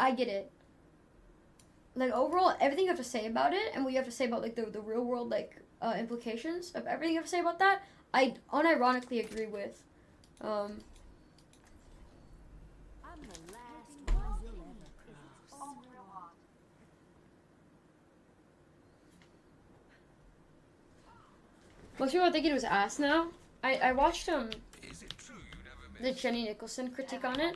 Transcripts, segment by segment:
I get it. Like, overall, everything you have to say about it, and what you have to say about, like, the real world, like, implications of everything you have to say about that, I unironically agree with. Most people are thinking it was ass now. I watched, the Jenny Nicholson critique on it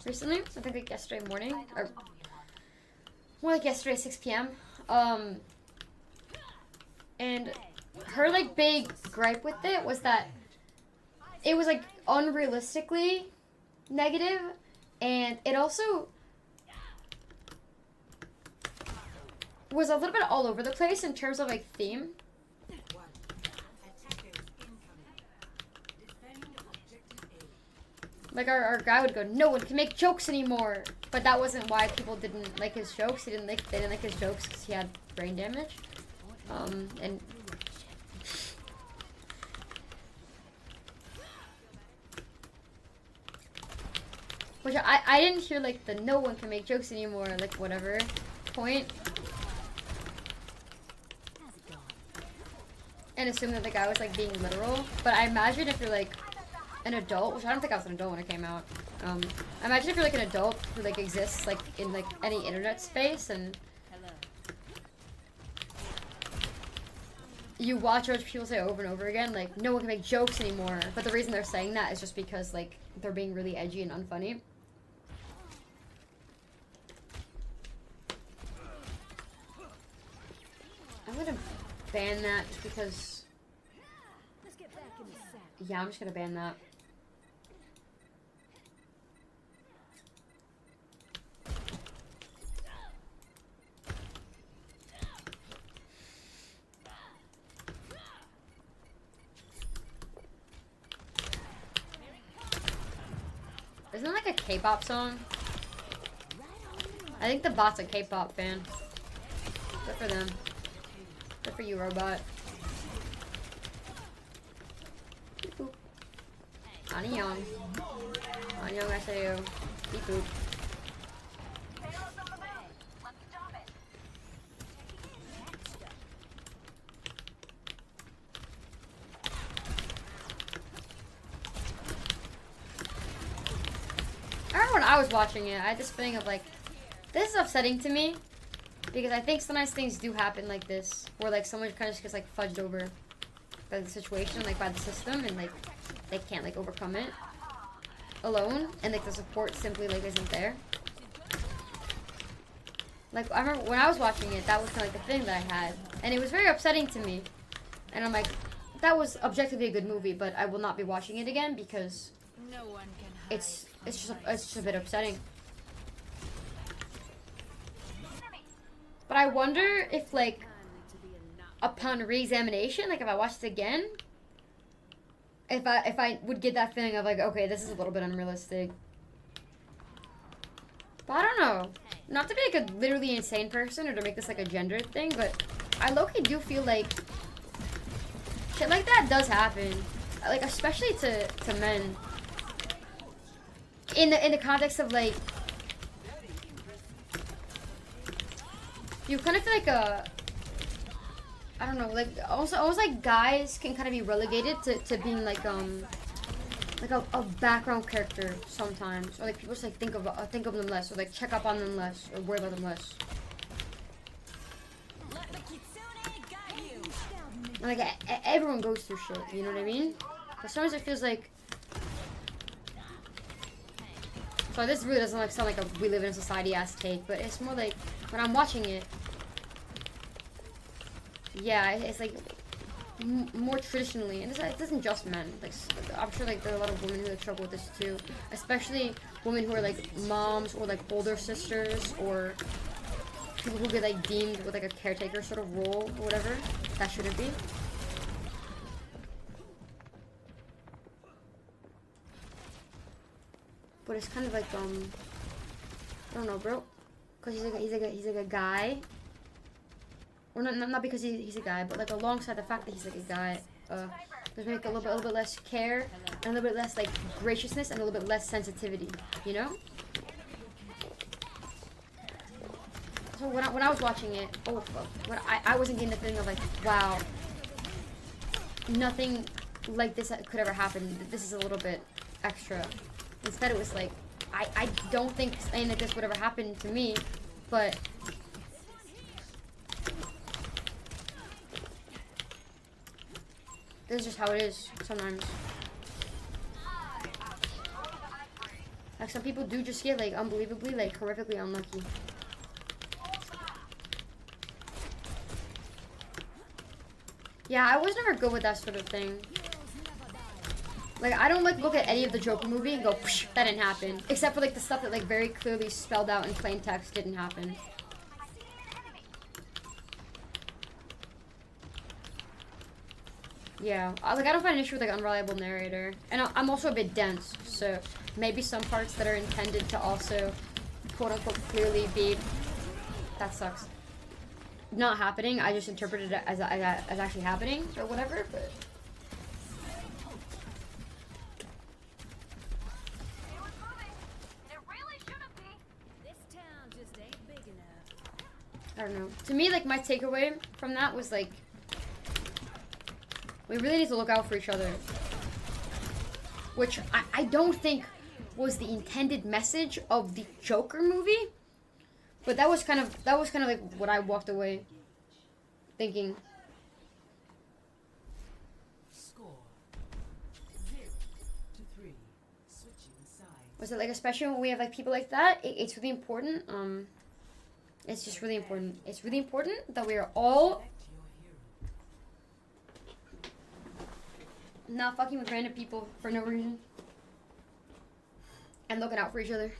recently. I think, like, yesterday morning, or more like yesterday, 6 p.m. And her, like, big gripe with it was that it was, like, unrealistically negative, and it also was a little bit all over the place in terms of, like, theme. Like, our guy would go, no one can make jokes anymore. But that wasn't why people didn't like his jokes. They didn't like his jokes because he had brain damage. And... Which I didn't hear, like, the no one can make jokes anymore, like, whatever point. And assume that the guy was, like, being literal. But I imagine if you're, like, an adult, which I don't think I was an adult when it came out. I imagine if you're, like, an adult who, like, exists, like, in, like, any internet space, and you watch other people say over and over again, like, no one can make jokes anymore. But the reason they're saying that is just because, like, they're being really edgy and unfunny. I'm gonna ban that just because... Yeah, I'm just gonna ban that. Isn't it like a K-pop song? I think the bot's a K-pop fan. Good for them. Good for you, robot. Beep boop. Annyeong. Annyeonghaseyo. Beep boop. I remember when I was watching it, I had this feeling of, like, this is upsetting to me, because I think sometimes things do happen like this, where, like, someone kind of just gets, like, fudged over by the situation, like, by the system, and, like, they can't, like, overcome it alone, and, like, the support simply, like, isn't there. Like, I remember when I was watching it, that was kind of, like, the thing that I had, and it was very upsetting to me, and I'm like, that was objectively a good movie, but I will not be watching it again, because No one can hide. it's just a bit upsetting. But I wonder if, like, upon re-examination, like, if I watched it again, if I would get that feeling of, like, okay, this is a little bit unrealistic. But I don't know. Not to be, like, a literally insane person or to make this, like, a gender thing, but I low-key do feel like shit like that does happen. Like, especially to men. In the context of, like, you kind of feel like I don't know, like, almost like guys can kind of be relegated to being like a background character sometimes, or like people just like think of them less, or like check up on them less, or worry about them less. And, like, everyone goes through shit, you know what I mean? But sometimes it feels like. So this really doesn't, like, sound like a we live in a society ass take, but it's more like when I'm watching it. Yeah, it's like more traditionally, and it isn't just men. Like, I'm sure, like, there are a lot of women who like struggle with this too, especially women who are like moms or like older sisters or people who get like deemed with like a caretaker sort of role or whatever. That shouldn't be. But it's kind of like I don't know, bro, because he's like a guy. Or not because he's a guy, but like alongside the fact that he's like a guy, there's maybe a little bit less care and a little bit less like graciousness and a little bit less sensitivity, you know? So when I was watching it, when I wasn't getting the feeling of like, wow, nothing like this could ever happen. This is a little bit extra. Instead, it was like, I don't think something like this would ever happen to me, but this is just how it is sometimes. Like some people do just get like unbelievably, like horrifically unlucky. Yeah, I was never good with that sort of thing. Like, I don't like look at any of the Joker movie and go, psh, that didn't happen. Except for like the stuff that like very clearly spelled out in plain text didn't happen. Yeah, like I don't find an issue with like unreliable narrator, and I'm also a bit dense, so maybe some parts that are intended to also quote unquote clearly be that sucks not happening, I just interpreted it as actually happening or whatever. But I don't know. To me, like my takeaway from that was like, we really need to look out for each other. Which I don't think was the intended message of the Joker movie. But that was kind of like what I walked away thinking. Score 0-3. Switching sides. Was it like, especially when we have like people like that, it's really important. It's just really important. It's really important that we are all not fucking with random people for no reason. And looking out for each other.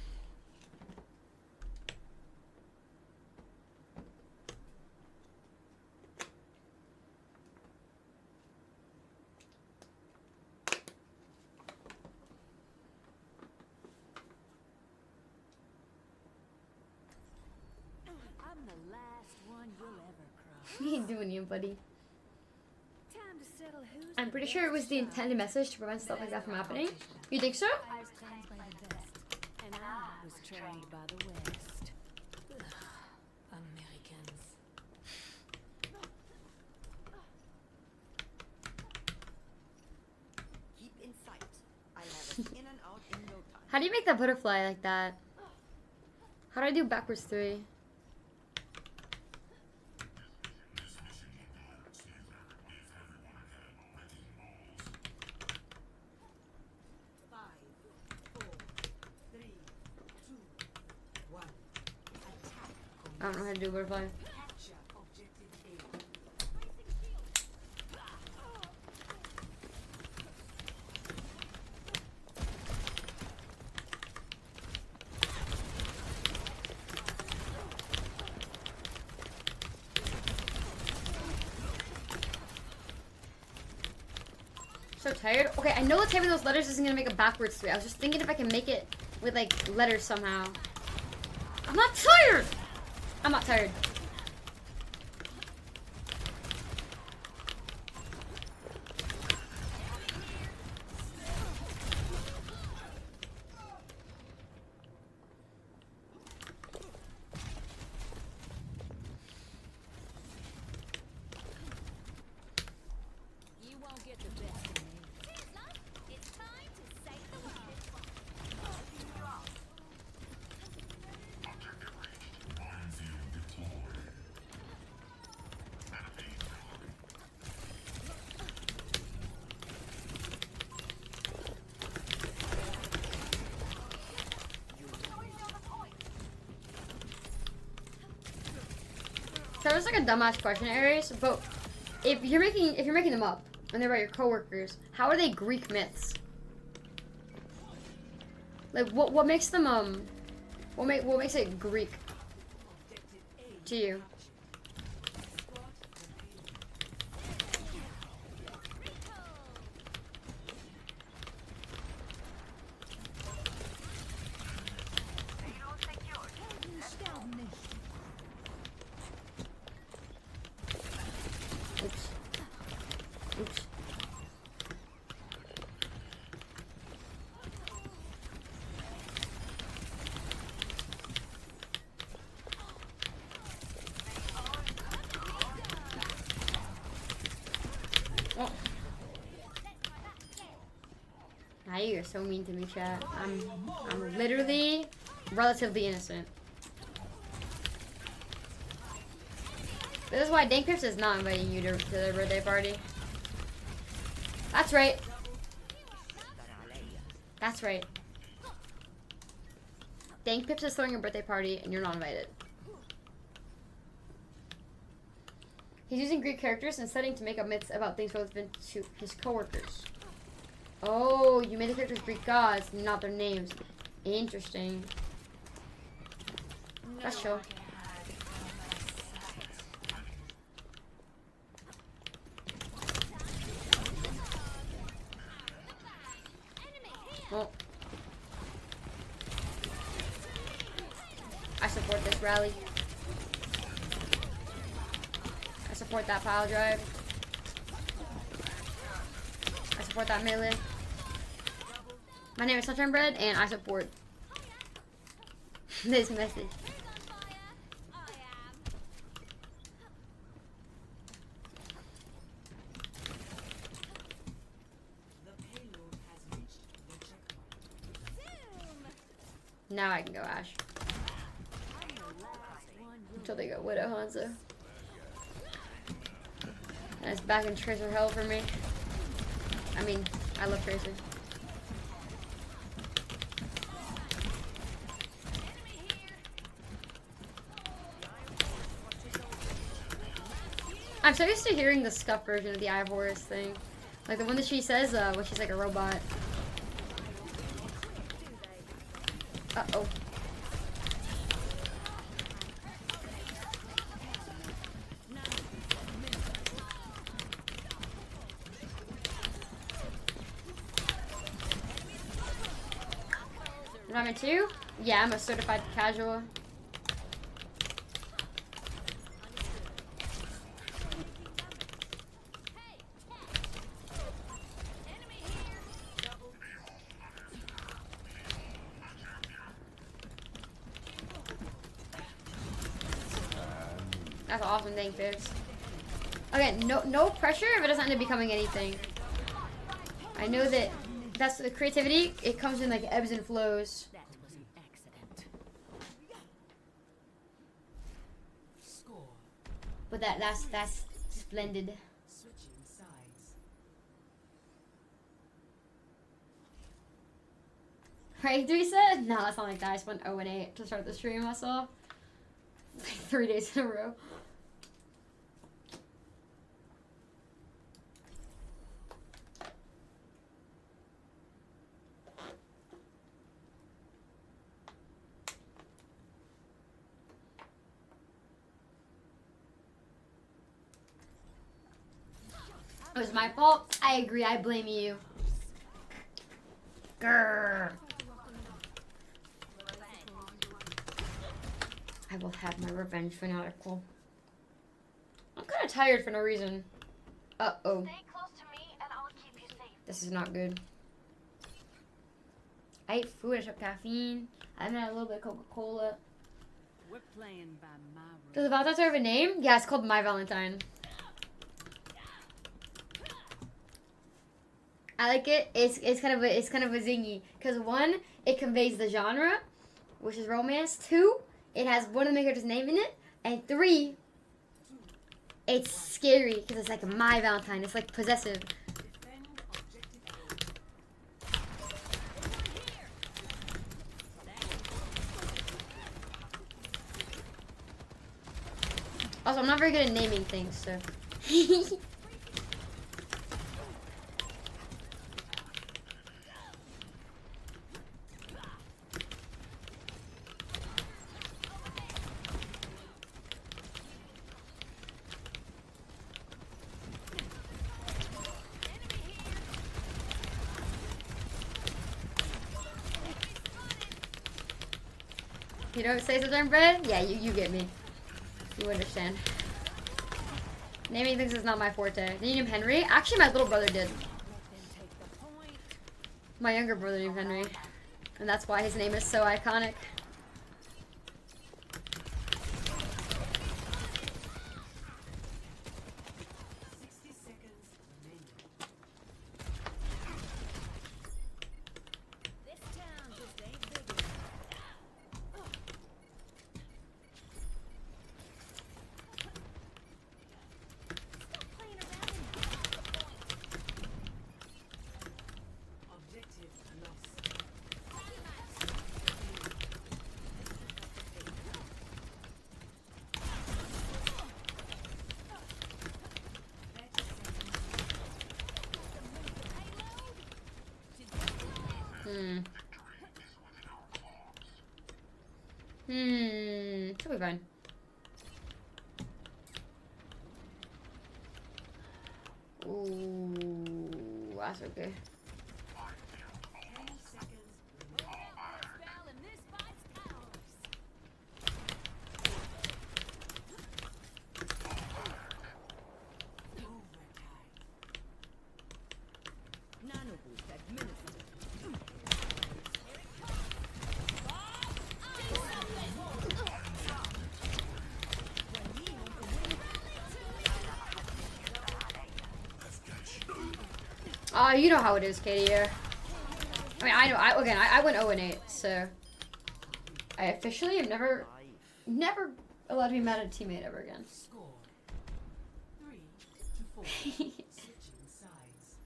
I'm the last one you'll ever cross. What are you doing here, buddy? Time to settle who's I'm pretty sure it was the intended message to prevent stuff like that from happening. You think so? I was trained by the best, and I was trained by the West. Ugh, Americans. Keep in sight. I'll have it in and out in no time. How do you make that butterfly like that? How do I do backwards 3? I don't know how to do butterfly. So tired. Okay, I know that typing those letters isn't gonna make a backwards 3. I was just thinking if I can make it with like letters somehow. I'm not tired! I'm not tired. You won't get the best of me. It's time to save the world. That was like a dumbass question, Aries, but if you're making them up and they're about your coworkers, how are they Greek myths? Like what makes them what makes it Greek to you? Oops. Oops. Hi, you're so mean to me, chat. I'm literally relatively innocent. This is why Dank Pips is not inviting you to their birthday party. That's right. That's right. Dank Pips is throwing a birthday party and you're not invited. He's using Greek characters and setting to make up myths about things relevant to his coworkers. Oh, you made the characters Greek gods, not their names. Interesting. That's chill. Well, I support this rally. I support that pile drive. I support that melee. My name is Sunshinebread, and I support this message. Now I can go Ash. Until they go Widow Hanzo. And it's back in Tracer hell for me. I mean, I love Tracer. I'm so used to hearing the scuff version of the Eye of Horus thing. Like the one that she says when she's like a robot. Uh-oh. Diamond 2? Yeah, I'm a certified casual. That's an awesome thing, Fibs. Okay, no pressure if it doesn't end up becoming anything. I know that that's the creativity. It comes in like ebbs and flows. That was an accident. Score. But that's splendid. Switching sides. Right, Teresa? No, that's not like that. I just went 0-8 to start the stream I saw. Like 3 days in a row. It was my fault. I agree. I blame you. Grrr. I will have my revenge fanatical. I'm kind of tired for no reason. Uh-oh. Stay close to me and I'll keep you safe. This is not good. I ate food. I took caffeine. I had a little bit of Coca-Cola. We're playing by my rules. Does the Valentine have a name? Yeah, it's called My Valentine. I like it. It's kind of a zingy because 1, it conveys the genre, which is romance. 2, it has one of the character's name in it, and 3, it's scary because it's like My Valentine. It's like possessive. Defend objective A. Also, I'm not very good at naming things, so. You don't say something, Bread? Yeah, you get me. You understand. Naming things is not my forte. Did you name Henry? Actually, my little brother did. My younger brother named Henry. And that's why his name is so iconic. Should be fine. Ooh, that's okay. 10 seconds. Spell and this fight's ours. Nano boost administered. You know how it is, Katie. I mean, I know. I went 0-8, so I officially am never allowed to be mad at a teammate ever again. Score 3-4. Switching sides.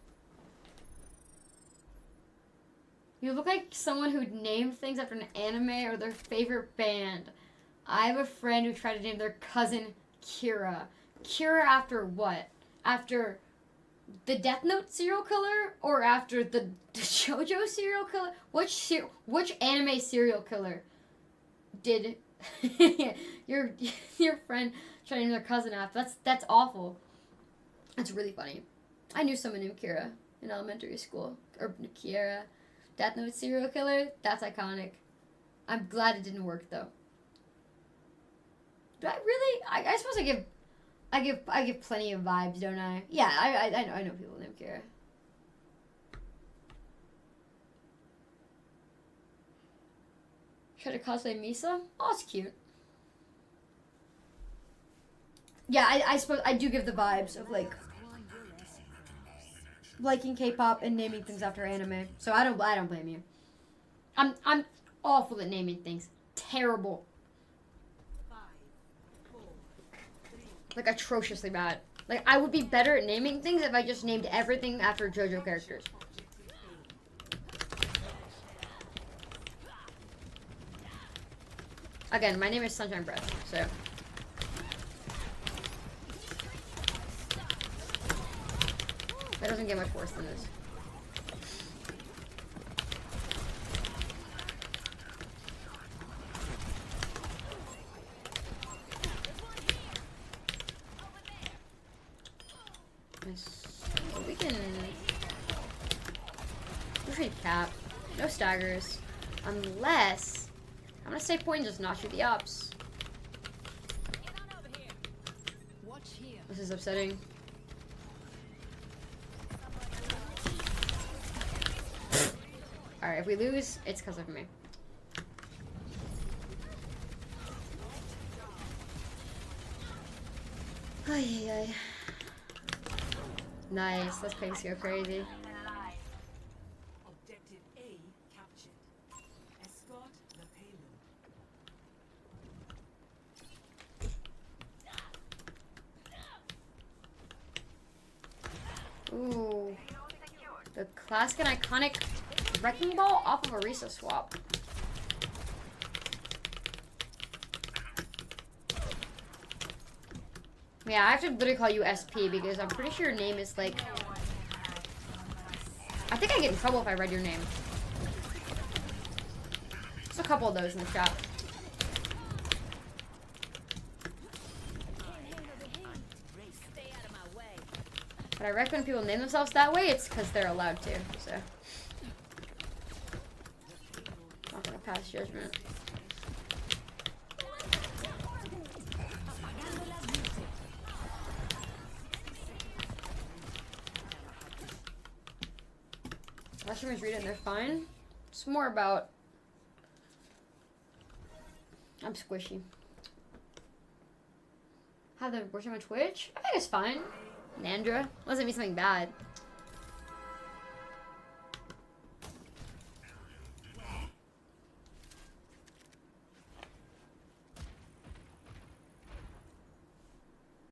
You look like someone who'd name things after an anime or their favorite band. I have a friend who tried to name their cousin Kira. Kira after what? After the Death Note serial killer or after the JoJo serial killer? Which anime serial killer did your friend try to name their cousin after? That's awful. That's really funny. I knew someone named Kira in elementary school. Or Kira. Death Note serial killer? That's iconic. I'm glad it didn't work though. Do I really? I suppose I give plenty of vibes, don't I? Yeah, I know people named Kira. Try to cosplay Misa? Oh, it's cute. Yeah, I suppose I do give the vibes of like liking K-pop and naming things after anime. So I don't blame you. I'm awful at naming things. Terrible. 5, 4, 3. Like atrociously bad. Like I would be better at naming things if I just named everything after JoJo characters. Again, my name is Sunshinebread, so that doesn't get much worse than this. We can usually cap. No staggers. Unless I'm gonna stay point and just not shoot the ops. Watch here. This is upsetting. Alright, if we lose, it's because of me. Ay, ay. Nice, let's pigs go crazy. Objective A captured. Escort the payload. Ooh. The classic and iconic wrecking ball off of a Risa swap. Yeah, I have to literally call you SP because I'm pretty sure your name is like... I think I get in trouble if I read your name. There's a couple of those in the chat. Stay out of my way. But I reckon when people name themselves that way, it's because they're allowed to, so... Not gonna pass judgment. Customers read it and they're fine. It's more about... I'm squishy. Have them watching on Twitch? I think it's fine. Nandra. Unless it means something bad.